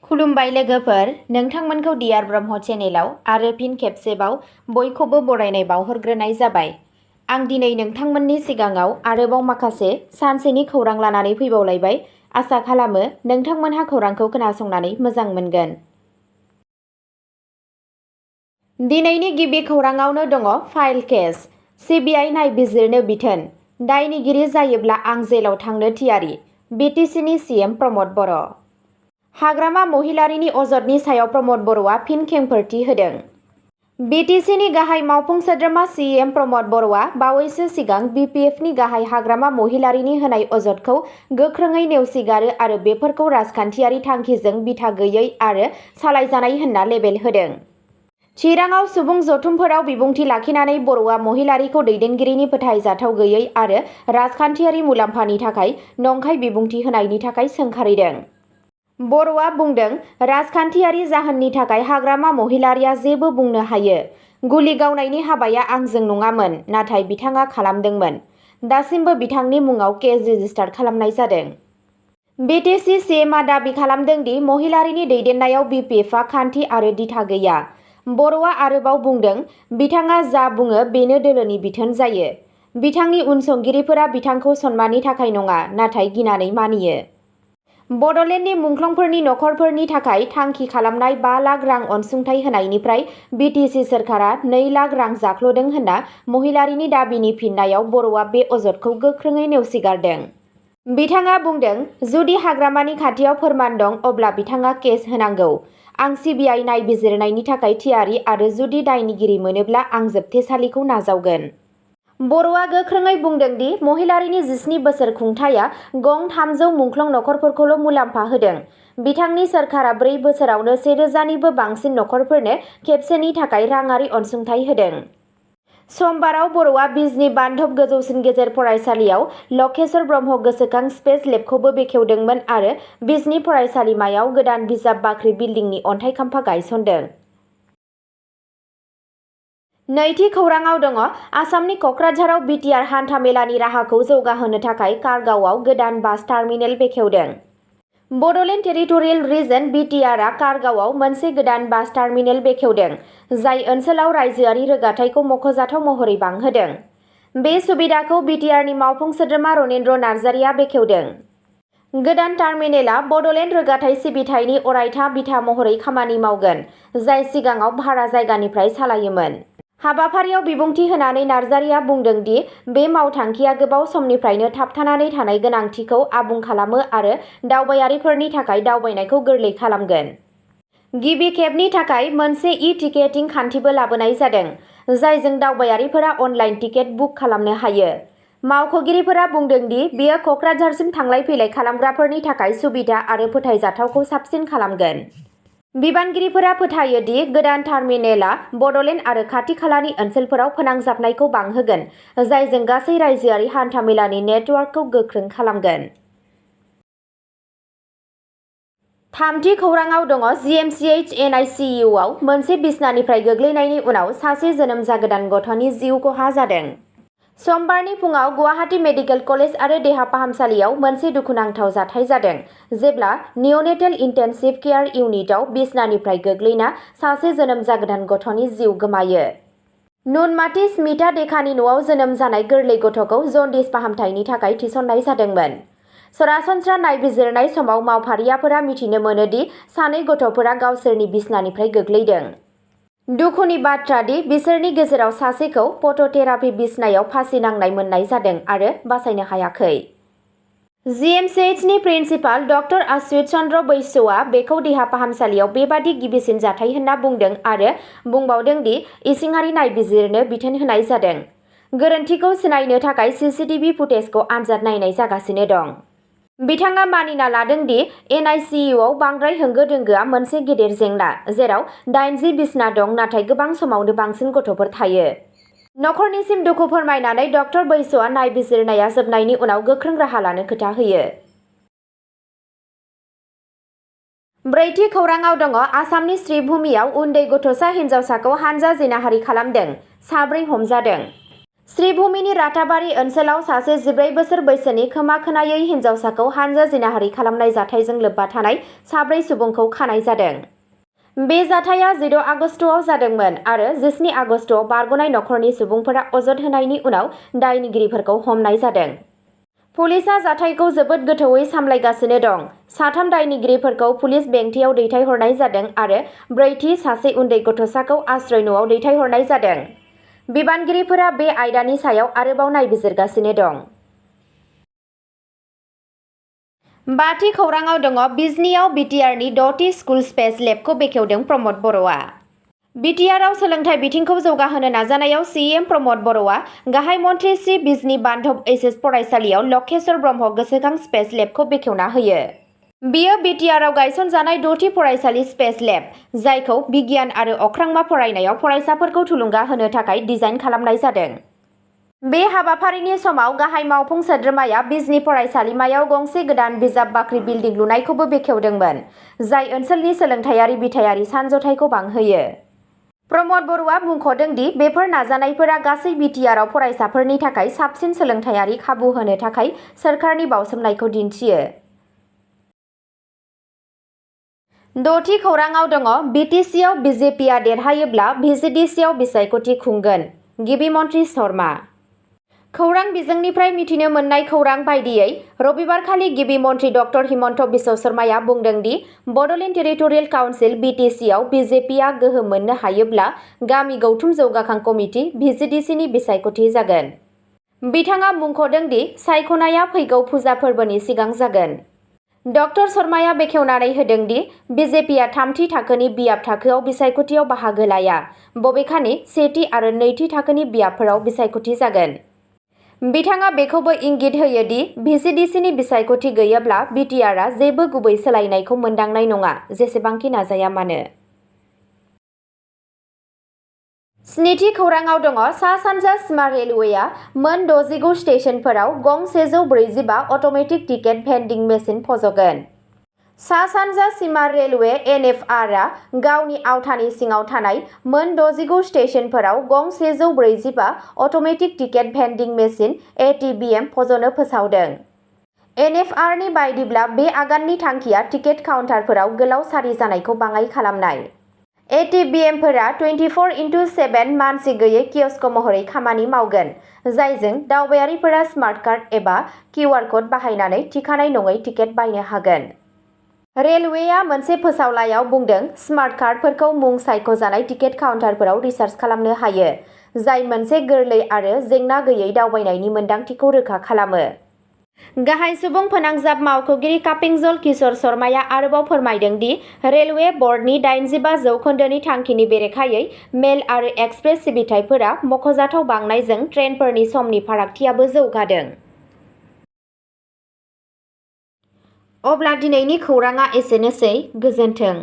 खुलुमबाय लोगोफोर, नोंथांमोनखौ डियार ब्रह्म चेनेलाव आरो फिन खेबसेबाव बयखौबो बरायनाय बावहरग्रोनाय जाबाय। आं दिनै नोंथांमोननि सिगाङाव आरोबाव माखासे सानसेनि खौरां लानानै फैबावलायबाय। आसा खालामो नोंथांमोनहा खौरांखौ खोनासंनानै मोजां मोनगोन। दिनैनि गिबि खौराङावनो दङ फाइल केस, सिबिआइ नायबिजिरनो बिथोन, दायनिगिरि जायोब्ला आं जेलाव थांनो थियारि, बिटिसिनि सिएम प्रमद बर'। हाग्रामा महिलारिनि अजदनि सायाव प्रमद बर'आ फिन खेंफोरथि होदों। बिटिसिनि गाहाय मावफुं सोद्रोमा सिएम प्रमद बर'आ बावैसो सिगां बिपिएफनि गाहाय हाग्रामा महिलारिनि होनाय अजदखौ गोख्रोङै नेवसिगारो आरो बेफोरखौ राजखान्थियारि थांखिजों बिथा गैयै आरो सालायजानाय होनना लेबेल होदों। चिराङाव सुबुं जथुमफोराव बिबुंथि लाखिनानै बर'आ महिलारिखौ दैदेनगिरिनि फोथायजाथाव गैयै आरो राजखान्थियारि मुलाम्फानि थाखाय नंखाय बिबुंथि होनायनि थाखाय सोंखारिदों। बर'आ बुंदों, राजखान्थियारि जाहोननि थाखाय हाग्रामा महिलारिया जेबो बुंनो हायो। गुलि गावनायनि हाबाया आंजों नङामोन, नाथाय बिथाङा खालामदोंमोन। दासिमबो बिथांनि मुङाव केस रेजिस्टार खालामनाय जादों। बिटिसि सिएमआ दाबि खालामदों दि महिलारिनि दैदेननायाव बिपिएफआ खान्थि आरो दिथा गैया। बर'आ आरोबाव बुंदों, बिथाङा जा बुङो बेनो दोलोनि बिथोन जायो। बिथांनि उनसंगिरिफोरा बिथांखौ सनमाननि थाखाय नङा, नाथाय गिनानै मानियो। बड'लेण्डनि मुंख्लंफोरनि नखरफोरनि थाखाय थांखि खालामनाय 5 लाख रां अनसुंथाइ होनायनिफ्राय बिटिसि सोरखारा 2 लाख रां जाख्ल'दों होनना महिलारिनि दाबिनि फिननायाव बर'आ बे अजदखौ गोख्रोङै नेवसिगारदों। बिथाङा बुंदों, जुदि हाग्रामानि खाथियाव फोरमान दं अब्ला बिथाङा केस होनांगौ। आं सिबिआइ नायबिजिरनायनि थाखाय थियारि आरो जुदि दायनिगिरि मोनोब्ला आं जोबथेसालिखौ नाजावगोन। बर'आ गोख्रोङै बुंदों दि महिलारिनि 17 बोसोर खुंथायआ गं 300 मुंख्लं नखरफोरखौल' मुलाम्फा होदों। बिथांनि सोरखारा 4 बोसोरावनो 1000निबो बांसिन नखरफोरनो खेबसेनि थाखाय राङारि अनसुंथाइ होदों। समबाराव बर'आ बिजनि बान्धब गोजौसिन गेजेर फरायसालियाव लकेश्वर ब्रह्म गोसोखां स्पेस लेबखौबो बेखेवदोंमोन आरो बिजनि फरायसालिमायाव गोदान बिजाब बाख्रि बिल्डिंनि अन्थाइ खाम्फा गायसनदों। नैथि खौराङाव दङ आसामनि क'क्राझाराव बिटिआर हान्था-मेलानि राहाखौ जौगाहोनो थाखाय कारगावआव गोदान बास टार्मिनेल बेखेवदों। बड'लेण्ड टेरिटरियेल रिजन बिटिआरआ कारगावआव मोनसे गोदान बास टार्मिनेल बेखेवदों, जाय ओनसोलाव रायजोआरि रोगाथाइखौ मख'जाथाव महरै बांहोदों। बे सुबिदाखौ बिटिआरनि मावफुं सोद्रोमा रनेन्द्र नार्जारिया बेखेवदों। गोदान टार्मिनेलआ बड'लेण्ड रोगाथाइ सिबिथायनि अरायथा बिथा महरै खामानि मावगोन, जाय सिगाङाव भारा जायगानिफ्राय सालायोमोन। हाबाफारियाव बिबुंथि होनानै नार्जारिया बुंदों दि बे मावथांखिया गोबाव समनिफ्रायनो थाबथानानै थानाय गोनांथिखौ आबुं खालामो आरो दावबायारिफोरनि थाखाय दावबायनायखौ गोरलै खालामगोन। गिबि खेबनि थाखाय मोनसे इ-टिकेटिं खान्थिबो लाबोनाय जादों, जायजों दावबायारिफोरा अनलाइन टिकेट बुक खालामनो हायो। मावख'गिरिफोरा बुंदों दि बेयो क'क्राझारसिम थांलाय-फैलाय खालामग्राफोरनि थाखाय सुबिदा आरो फोथायजाथावखौ साबसिन खालामगोन। बिबानगिरिफोरा फोथायो दि गोदान टार्मिनेलआ बड'लेण्ड आरो खाथि-खालानि ओनसोलफोराव फोनांजाबनायखौ बांहोगोन, जायजों गासै रायजोआरि हान्था-मेलानि नेटवर्कखौ गोख्रों खालामगोन। थामथि खौराङाव दङ जिएमसिएइच एनआइसिइउआव मोनसे बिसनानिफ्राय गोग्लैनायनि उनाव सासे जोनोम जागोदान गथ'नि जिउ खहा जादों। समबारनि फुंआव गुवाहाटी मेडिकेल कलेज आरो देहा फाहामसालियाव मोनसे दुखुनांथाव जाथाय जादों, जेब्ला निअनेटेल इन्टेन्सिभ केयार इउनिटआव बिसनानिफ्राय गोग्लैना सासे जोनोम जागोदान गथ'नि जिउ गोमायो। नुनमाथि स्मिथा डेकानि न'आव जोनोम जानाय गोरलै गथ'खौ जन्दिस फाहामथायनि थाखाय थिसननाय जादोंमोन। सरासनस्रा नायबिजिरनाय समाव मावफारियाफोरा मिथिनो मोनो दि सानै गथ'फोरा गावसोरनि बिसनानिफ्राय गोग्लैदों। दुखुनि बाथ्रा दि बिसोरनि गेजेराव सासेखौ फट'थेरापि बिसनायाव फासि नांनाय मोननाय जादों आरो बासायनो हायाखै। जिएमसिएइचनि प्रिन्सिपाल डक्टर अच्युत चन्द्र बैश्यआ बेखौ देहा फाहामसालियाव बेबादि गिबिसिन जाथाय होनना बुंदों आरो बुंबावदों दि इसिङारि नायबिजिरनो बिथोन होनाय जादों। गोरोन्थिखौ सिनायनो थाखाय सीसीटीवी फुटेजखौ आनजाद नायनाय जागासिनो दं। बिथाङा मानिना लादों दि एनआइसिइउआव बांद्राय होंगो-दोंगोआ मोनसे गेदेर जेंना, जेराव 80 बिसना दं नाथाय गोबां समावनो बांसिन गथ'फोर थायो। नखरनिसिम दुखु फोरमायनानै डक्टर बैश्यआ नायबिजिरनाया जोबनायनि उनाव गोख्रों राहा लानो खोथा होयो। ब्रैथि खौराङाव दङ आसामनि श्रीभूमियाव उन्दै गथ'सा हिन्जावसाखौ हानजा जिनाहारि खालामदों, 4 हमजादों। श्रीभूमिनि राताबारि ओनसोलाव सासे 14 बोसोर बैसोनि खोमा खोनायै हिन्जावसाखौ हानजा जिनाहारि खालामनाय जाथायजों लोब्बा थानाय 4 सुबुंखौ खानाय जादों। बे जाथाया 16 आगस्टआव जादोंमोन आरो 17 आगस्टआव बारग'नाय नखरनि सुबुंफोरा अजद होनायनि उनाव दायनिगिरिफोरखौ हमनाय जादों। पुलिसआ जाथायखौ जोबोद गोथौवै सामलायगासिनो दं। 3 दायनिगिरिफोरखौ पुलिस बेंटियाव दैथायहरनाय जादों आरो 4थि सासे उन्दै गथ'साखौ आश्रय न'आव दैथायहरनाय जादों। बिबानगिरिफोरा बे आयदानि सायाव आरोबाव नायबिजिरगासिनो दं। 5थि खौराङाव दङ बिजनीआव बिटिआरनि 6थि स्कुल स्पेस लेबखौ बेखेवदों प्रमद बर'आ। बिटिआरआव सोलोंथाइ बिथिंखौ जौगाहोनो नाजानायाव सीएम प्रमद बर'आ गाहाय मन्थ्रि श्री बिजनी बान्धव एचएस फरायसालियाव लक्षेश्वर ब्रह्म गोसोखां स्पेस लेबखौ बेखेवना होयो। बेयो बिटिआरआव गायसनजानाय 6थि फरायसालि स्पेस लेब, जायखौ बिगियान आरो अख्रांमा फरायनायाव फरायसाफोरखौ थुलुंगा होनो थाखाय डिजाइन खालामनाय जादों। बे हाबाफारिनि समाव गाहाय मावफुं सोद्रोमाया बिजनी फरायसालिमायाव गंसे गोदान बिजाब बाख्रि बिल्डिं लुनायखौबो बेखेवदोंमोन, जाय ओनसोलनि सोलोंथायारि बिथायारि सानज'थायखौ बांहोयो। प्रमद बर'आ मुंख'दों दि बेफोर नाजानायफोरा गासै बिटिआरआव फरायसाफोरनि थाखाय साबसिन सोलोंथायारि खाबु होनो थाखाय सोरखारनि बावसोमनायखौ दिन्थियो। 6थि खौराङाव दङ बिटिसिआव बिजेपिआ देरहायोब्ला भिजिडिसिआव बिसायख'थि खुंगोन, गिबि मन्थ्रि शर्मा। खौरां बिजोंनिफ्राय मिथिनो मोननाय खौरां बायदियै रबिबारखालि गिबि मन्थ्रि डक्टर हिमन्त बिश्व शर्माया बुंदों दि बड'लेण्ड टेरिटरियेल काउन्सिल बिटिसिआव बिजेपिआ गोहो मोननो हायोब्ला गामि गौथुम जौगाखां कमिटि भिजिडिसिनि बिसायख'थि जागोन। बिथाङा मुंख'दों दि सायख'नाया फैगौ फुजा फोरबोनि सिगां जागोन। डक्टर शर्माया बेखेवनानै होदों दि बिजेपिआ 3थि थाखोनि बियाब थाखोआव बिसायख'थियाव बाहागो लाया, बबेखानि 1थि आरो 2थि थाखोनि बियाबफोराव बिसायख'थि जागोन। बिथाङा बेखौबो इंगित होयो दि भिजिडिसिनि बिसायख'थि गैयाब्ला बिटिआरआ जेबो गुबै सोलायनायखौ मोनदांनाय नङा, जेसेबांखि नाजाया मानो। 7थि खौराङाव दङ सा-सानजा सीमा रेलवेआ मोन 69 स्टेशनफोराव गं 145 अट'मेटिक टिकेट भेन्डिं मेसिन फज'गोन। सा-सानजा सीमा रेलवे (एनएफआर) आ गावनि आवथानि सिङाव थानाय मोन 69 स्टेशनफोराव गं 145 अट'मेटिक टिकेट भेन्डिं मेसिन (एटिभिएम) फज'नो फोसावदों। एनएफआरनि बायदिब्ला बे आगाननि थांखिया टिकेट काउन्टारफोराव गोलाव सारि जानायखौ बाङाइ खालामनाय। एटिभिएमफोरा 24x7 मानसि गैयै कियस्क महरै खामानि मावगोन, जायजों दावबायारिफोरा स्मार्ट कार्ड एबा किउआर क'ड बाहायनानै थिखानाय नङै टिकेट बायनो हागोन। रेलवेआ मोनसे फोसावलायाव बुंदों स्मार्ट कार्डफोरखौ मुं सायख'जानाय टिकेट काउन्टारफोराव रिचार्ज खालामनो हायो, जाय मोनसे गोरलै आरो जेंना गैयै दावबायनायनि मोन्दांथिखौ रोखा खालामो। गाहाय सुबुं फोनांजाब मावख'गिरि कापिंजल किशोर शर्माया आरोबाव फोरमायदों दि रेलवे बर्डनि 85% थांखिनि बेरेखायै मेल आरो एक्सप्रेस सिबिथाइफोरा मख'जाथाव बांनायजों ट्रेनफोरनि समनि फारागथियाबो जौगादों। अब्ला दिनैनि खौराङा एसेनोसै, गोजोन्थों।